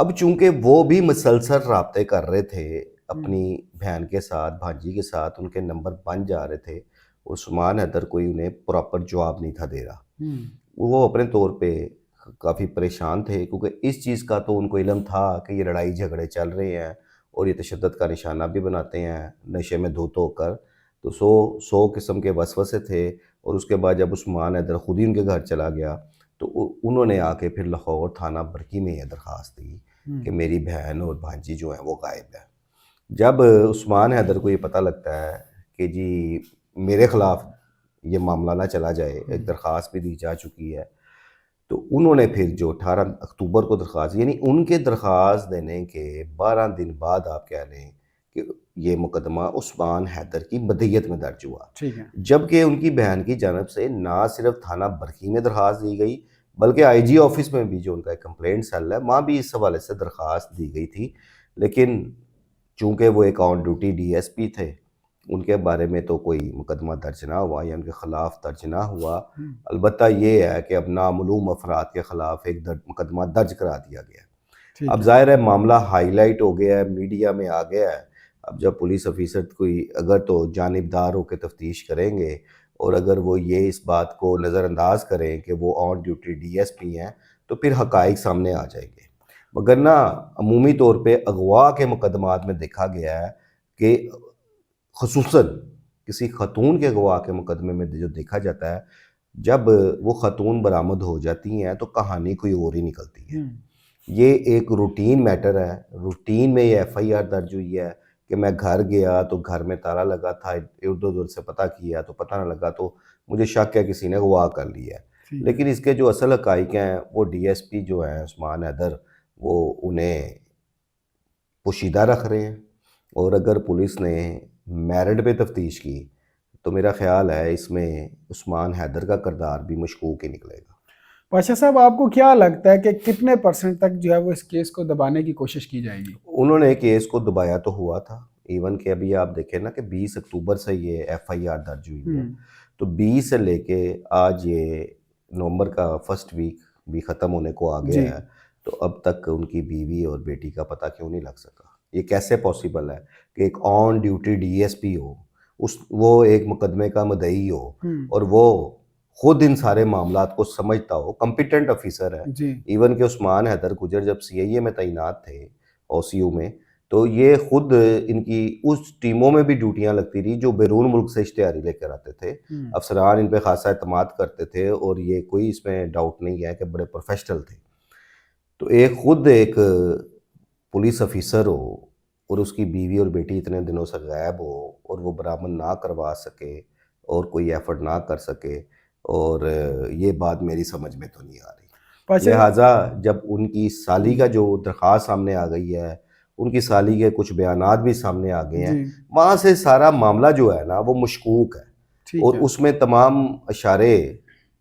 اب چونکہ وہ بھی مسلسل رابطے کر رہے تھے اپنی بہن کے ساتھ، بھانجی کے ساتھ، ان کے نمبر بن جا رہے تھے، عثمان حیدر کوئی انہیں پراپر جواب نہیں تھا دے رہا. وہ اپنے طور پہ کافی پریشان تھے، کیونکہ اس چیز کا تو ان کو علم تھا کہ یہ لڑائی جھگڑے چل رہے ہیں اور یہ تشدد کا نشانہ بھی بناتے ہیں نشے میں دھت ہو کر. تو سو قسم کے وسوسے تھے. اور اس کے بعد جب عثمان حیدر خود ہی ان کے گھر چلا گیا تو انہوں نے آ کے پھر لاہور تھانہ برکی میں یہ درخواست دی کہ میری بہن اور بھانجی جو ہیں وہ غائب ہیں. جب عثمان حیدر کو یہ پتہ لگتا ہے کہ جی میرے خلاف یہ معاملہ نہ چلا جائے، ایک درخواست بھی دی جا چکی ہے، تو انہوں نے پھر جو 18 اکتوبر کو درخواست، یعنی ان کے درخواست دینے کے 12 دن بعد آپ کہہ لیں کہ یہ مقدمہ عثمان حیدر کی مدعیت میں درج ہوا. جبکہ ان کی بہن کی جانب سے نہ صرف تھانہ برکی میں درخواست دی گئی بلکہ آئی جی آفس میں بھی جو ان کا ایک کمپلینٹ سیل ہے وہاں بھی اس حوالے سے درخواست دی گئی تھی. لیکن چونکہ وہ ایک آن ڈیوٹی ڈی ایس پی تھے، ان کے بارے میں تو کوئی مقدمہ درج نہ ہوا یا ان کے خلاف درج نہ ہوا. البتہ یہ ہے کہ اب نامعلوم افراد کے خلاف ایک مقدمہ درج کرا دیا گیا. اب ظاہر ہے معاملہ ہائی لائٹ ہو گیا ہے، میڈیا میں آ گیا ہے. اب جب پولیس افیسر کوئی اگر تو جانبدار ہو کے تفتیش کریں گے اور اگر وہ یہ اس بات کو نظر انداز کریں کہ وہ آن ڈیوٹی ڈی ایس پی ہیں تو پھر حقائق سامنے آ جائیں گے. وگرنہ عمومی طور پہ اغوا کے مقدمات میں دیکھا گیا ہے کہ خصوصاً کسی خاتون کے اغوا کے مقدمے میں جو دیکھا جاتا ہے، جب وہ خاتون برآمد ہو جاتی ہیں تو کہانی کوئی اور ہی نکلتی ہے. یہ ایک روٹین میٹر ہے. روٹین میں یہ ایف آئی آر درج ہوئی ہے کہ میں گھر گیا تو گھر میں تالا لگا تھا، ارد گرد سے پتہ کیا تو پتہ نہ لگا تو مجھے شک ہے کسی نے اغوا کر لیا ہے. لیکن اس کے جو اصل حقائق ہیں وہ ڈی ایس پی جو ہیں عثمان حیدر وہ انہیں پوشیدہ رکھ رہے ہیں. اور اگر پولیس نے میرٹ پہ تفتیش کی تو میرا خیال ہے اس میں عثمان حیدر کا کردار بھی مشکوک ہی نکلے گا. پاشا صاحب، آپ کو کیا لگتا ہے کہ کتنے پرسنٹ تک جو ہے وہ اس کیس کو دبانے کی کوشش کی جائے گی؟ انہوں نے کیس کو دبایا تو ہوا تھا، ایون کہ ابھی آپ دیکھیں نا کہ 20 اکتوبر سے یہ ایف آئی آر درج ہوئی ہے، تو 20 سے لے کے آج یہ نومبر کا فرسٹ ویک بھی ختم ہونے کو آ گیا ہے، تو اب تک ان کی بیوی اور بیٹی کا پتہ کیوں نہیں لگ سکا؟ یہ کیسے پاسبل ہے کہ ایک on duty D S P ہو، وہ ایک مقدمے کا مدعی ہو اور وہ خود ان سارے معاملات کو سمجھتا ہو، کمپیٹنٹ آفیسر ہے. ایون کہ عثمان حیدر گجر جب سی آئی اے میں تعینات تھے او سی یو میں، تو یہ خود ان کی اس ٹیموں میں بھی ڈیوٹیاں لگتی رہی جو بیرون ملک سے اشتہاری لے کر آتے تھے. افسران ان پہ خاصا اعتماد کرتے تھے اور یہ کوئی اس میں ڈاؤٹ نہیں ہے کہ بڑے پروفیشنل تھے. تو خود ایک پولیس افیسر ہو اور اس کی بیوی اور بیٹی اتنے دنوں سے غائب ہو اور وہ برآمد نہ کروا سکے اور کوئی ایفرٹ نہ کر سکے، اور یہ بات میری سمجھ میں تو نہیں آ رہی. لہٰذا جب ان کی سالی کا جو درخواست سامنے آ گئی ہے، ان کی سالی کے کچھ بیانات بھی سامنے آ گئے ہیں، وہاں سے سارا معاملہ جو ہے نا وہ مشکوک ہے اور اس میں تمام اشارے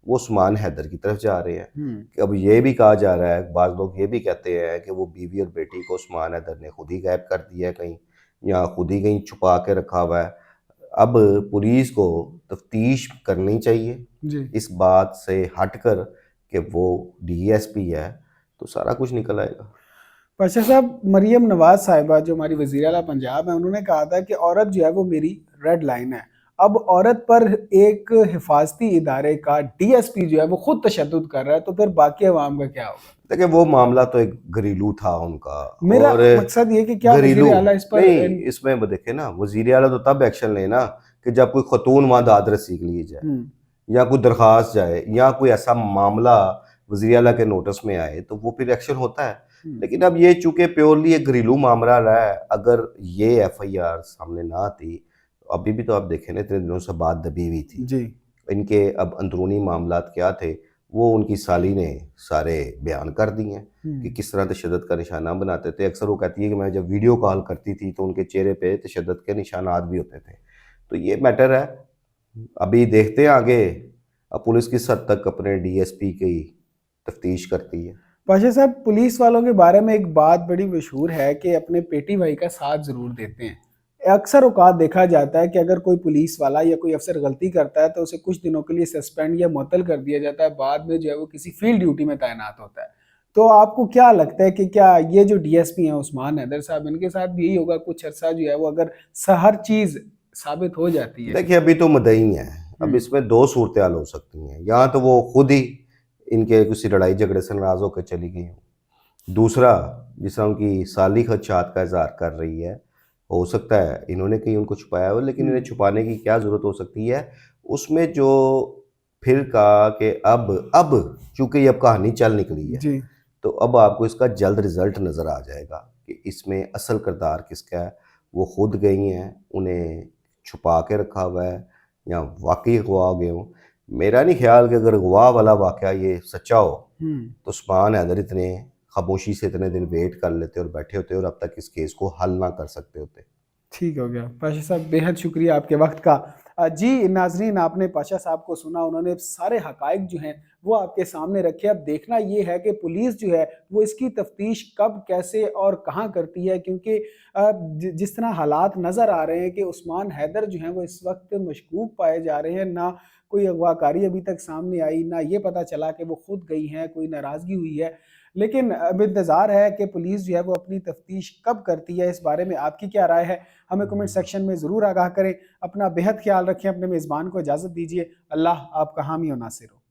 وہ عثمان حیدر کی طرف جا رہے ہیں. کہ اب یہ بھی کہا جا رہا ہے، بعض لوگ یہ بھی کہتے ہیں کہ وہ بیوی اور بیٹی کو عثمان حیدر نے خود ہی غائب کر دیا ہے کہیں، یا خود ہی کہیں چھپا کے رکھا ہوا ہے. اب پولیس کو تفتیش کرنی چاہیے اس بات سے ہٹ کر کہ وہ ڈی ایس پی ہے تو سارا کچھ نکل آئے گا. پاشا صاحب، مریم نواز صاحبہ جو ہماری وزیر اعلیٰ پنجاب ہیں، انہوں نے کہا تھا کہ عورت جو ہے وہ میری ریڈ لائن ہے. اب عورت پر ایک حفاظتی ادارے کا ڈی ایس پی جو ہے وہ خود تشدد کر رہا ہے، تو پھر باقی عوام کا کیا ہوگا؟ دیکھیں وہ معاملہ تو ایک گھریلو تھا ان کا. میرا مقصد یہ کہ کیا وزیر اعلیٰ اس پر نہیں، اس میں دیکھیں نا وزیر اعلیٰ تو تب ایکشن لے نا کہ جب کوئی خاتون وہاں داد رسی کے لیے جائے یا کوئی درخواست جائے یا کوئی ایسا معاملہ وزیر اعلیٰ کے نوٹس میں آئے تو وہ پھر ایکشن ہوتا ہے. لیکن اب یہ چونکہ پیورلی ایک گھریلو معاملہ رہا ہے، اگر یہ ایف آئی آر سامنے نہ آتی، ابھی بھی تو آپ دیکھیں نا اتنے دنوں سے بات دبی ہوئی تھی. ان کے اب اندرونی معاملات کیا تھے وہ ان کی سالی نے سارے بیان کر دی ہیں کہ کس طرح تشدد کا نشانہ بناتے تھے. اکثر وہ کہتی ہے کہ میں جب ویڈیو کال کرتی تھی تو ان کے چہرے پہ تشدد کے نشانات بھی ہوتے تھے. تو یہ میٹر ہے، ابھی دیکھتے ہیں آگے اب پولیس کس حد تک اپنے ڈی ایس پی کی تفتیش کرتی ہے. پاشا صاحب، پولیس والوں کے بارے میں ایک بات بڑی مشہور ہے کہ اپنے پیٹی بھائی کا ساتھ ضرور دیتے ہیں. اکثر اوقات دیکھا جاتا ہے کہ اگر کوئی پولیس والا یا کوئی افسر غلطی کرتا ہے تو اسے کچھ دنوں کے لیے سسپینڈ یا معطل کر دیا جاتا ہے، بعد میں جو ہے وہ کسی فیلڈ ڈیوٹی میں تعینات ہوتا ہے. تو آپ کو کیا لگتا ہے کہ کیا یہ جو ڈی ایس پی ہیں عثمان حیدر صاحب، ان کے ساتھ بھی یہی ہوگا کچھ عرصہ جو ہے وہ اگر ہر چیز ثابت ہو جاتی ہے؟ دیکھیے ابھی تو مدعی ہیں، اب اس میں دو صورتحال ہو سکتی ہیں، یا تو وہ خود ہی ان کے کسی لڑائی جھگڑے سے ناراض ہو کے چلی گئی ہوں، دوسرا جس طرح ان کی سالی خدشات کا اظہار کر رہی ہے، ہو سکتا ہے انہوں نے کہیں ان کو چھپایا ہو، لیکن انہیں چھپانے کی کیا ضرورت ہو سکتی ہے؟ اس میں جو پھر کہا کہ اب چونکہ یہ اب کہانی چل نکلی ہے، جی تو اب آپ کو اس کا جلد رزلٹ نظر آ جائے گا کہ اس میں اصل کردار کس کا ہے۔ وہ خود گئی ہیں، انہیں چھپا کے رکھا ہوا ہے، یا واقعی اغوا گئے ہوں۔ میرا نہیں خیال کہ اگر اغوا والا واقعہ یہ سچا ہو تو عثمان حیدر اتنے خاموشی سے اتنے دن ویٹ کر لیتے اور بیٹھے ہوتے اور اب تک اس کیس کو حل نہ کر سکتے ہوتے۔ ٹھیک ہو گیا پاشا صاحب، بے حد شکریہ آپ کے وقت کا۔ جی ناظرین، آپ نے پاشا صاحب کو سنا، انہوں نے سارے حقائق جو ہیں وہ آپ کے سامنے رکھے۔ اب دیکھنا یہ ہے کہ پولیس جو ہے وہ اس کی تفتیش کب، کیسے اور کہاں کرتی ہے، کیونکہ جس طرح حالات نظر آ رہے ہیں کہ عثمان حیدر جو ہیں وہ اس وقت مشکوک پائے جا رہے ہیں، نہ کوئی اغوا کاری ابھی تک سامنے آئی، نہ یہ پتہ چلا کہ وہ خود گئی ہیں، کوئی ناراضگی ہوئی ہے۔ لیکن اب انتظار ہے کہ پولیس جو ہے وہ اپنی تفتیش کب کرتی ہے۔ اس بارے میں آپ کی کیا رائے ہے؟ ہمیں کمنٹ سیکشن میں ضرور آگاہ کریں۔ اپنا بہت خیال رکھیں، اپنے میزبان کو اجازت دیجیے۔ اللہ آپ کا حامی و ناصر ہو۔